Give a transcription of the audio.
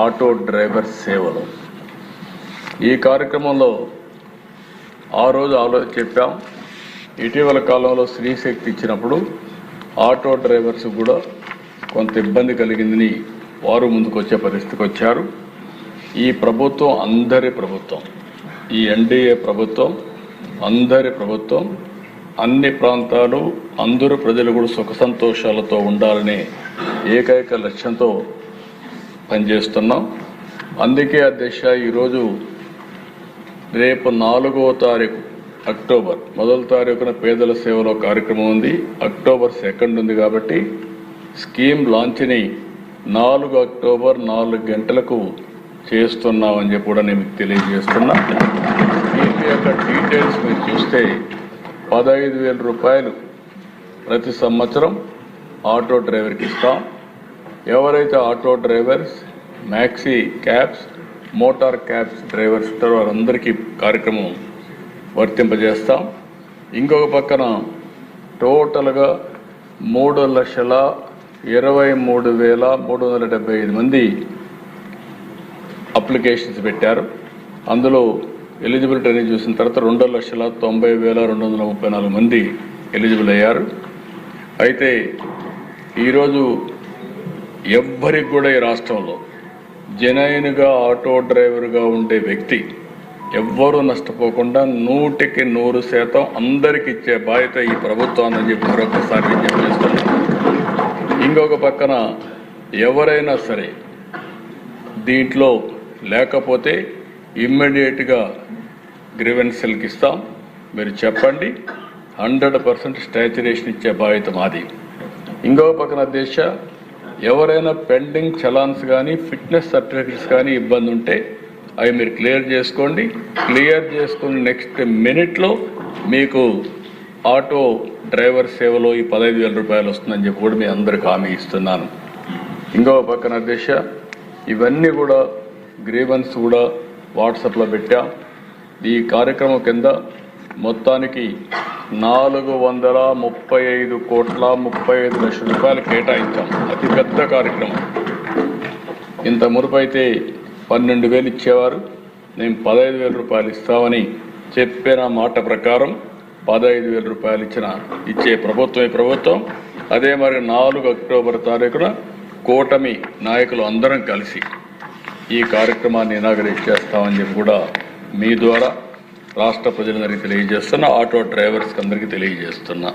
Auto driver సేవలు. ఈ కార్యక్రమంలో ఆ రోజు చెప్పాం. ఇటీవల కాలంలో స్త్రీశక్తి ఇచ్చినప్పుడు ఆటో డ్రైవర్స్ కూడా కొంత ఇబ్బంది కలిగిందని వారు ముందుకు వచ్చే పరిస్థితికి వచ్చారు. ఈ ప్రభుత్వం అందరి ప్రభుత్వం, ఈ ఎన్డీఏ ప్రభుత్వం అందరి ప్రభుత్వం. అన్ని ప్రాంతాలు అందరూ ప్రజలు కూడా సుఖ సంతోషాలతో ఉండాలనే ఏకైక లక్ష్యంతో పనిచేస్తున్నాం. అందుకే అధ్యక్ష ఈరోజు రేపు 4వ తారీఖు అక్టోబర్ 1వ తారీఖున పేదల సేవలో కార్యక్రమం ఉంది. అక్టోబర్ 2 ఉంది కాబట్టి స్కీమ్ లాంచ్ని 4 అక్టోబర్ 4 గంటలకు చేస్తున్నామని చెప్పి కూడా నేను మీకు తెలియజేస్తున్నా. స్కీమ్ యొక్క డీటెయిల్స్ మీరు చూస్తే 15,000 రూపాయలు ప్రతి సంవత్సరం ఆటో డ్రైవర్కి ఇస్తాం. ఎవరైతే auto drivers, maxi cabs, motor cabs drivers ఉంటారో వారందరికీ కార్యక్రమం వర్తింపజేస్తాం. ఇంకొక పక్కన టోటల్గా 3,23,375 మంది అప్లికేషన్స్ పెట్టారు. అందులో ఎలిజిబిలిటీ అనేది చూసిన తర్వాత 2,90,234 మంది ఎలిజిబుల్ అయ్యారు. అయితే ఈరోజు ఎవ్వరికి కూడా ఈ రాష్ట్రంలో జెన్యూన్గా ఆటో డ్రైవర్గా ఉండే వ్యక్తి ఎవ్వరూ నష్టపోకుండా 100% అందరికి ఇచ్చే బాధ్యత ఈ ప్రభుత్వాన్ని చెప్పి మరొకసారి విజ్ఞప్తి చేస్తున్నాం. ఇంకొక పక్కన ఎవరైనా సరే దీంట్లో లేకపోతే ఇమ్మీడియట్గా గ్రీవెన్సెల్కి ఇస్తాం. మీరు చెప్పండి, 100% స్టాచ్యురేషన్ ఇచ్చే బాధ్యత మాది. ఇంకొక పక్కన దేశ ఎవరైనా పెండింగ్ చలాన్స్ కానీ ఫిట్నెస్ సర్టిఫికెట్స్ కానీ ఇబ్బంది ఉంటే అవి మీరు క్లియర్ చేసుకోండి. క్లియర్ చేసుకుని నెక్స్ట్ మినిట్లో మీకు ఆటో డ్రైవర్ సేవలో ఈ 15,000 రూపాయలు వస్తుందని చెప్పి కూడా మీ అందరికి హామీ ఇస్తున్నాను. ఇంకొక పక్కన దేశ ఇవన్నీ కూడా గ్రీవెన్స్ కూడా వాట్సాప్లో పెట్టాం. ఈ కార్యక్రమం కింద మొత్తానికి 435,35 లక్షల కేటాయించాం. అతి పెద్ద కార్యక్రమం. ఇంత మునుపు అయితే 12,000 ఇచ్చేవారు. నేను 15,000 రూపాయలు ఇస్తామని చెప్పిన మాట ప్రకారం 15,000 రూపాయలు ఇచ్చే ప్రభుత్వం ఈ ప్రభుత్వం. అదే మరి 4 అక్టోబర్ తారీఖున కూటమి నాయకులు అందరం కలిసి ఈ కార్యక్రమాన్ని ఇనాగరేట్ చేస్తామని చెప్పి కూడా మీ ద్వారా రాష్ట్ర ప్రజలందరికీ తెలియజేస్తున్నా, ఆటో డ్రైవర్స్కి అందరికీ తెలియజేస్తున్నా.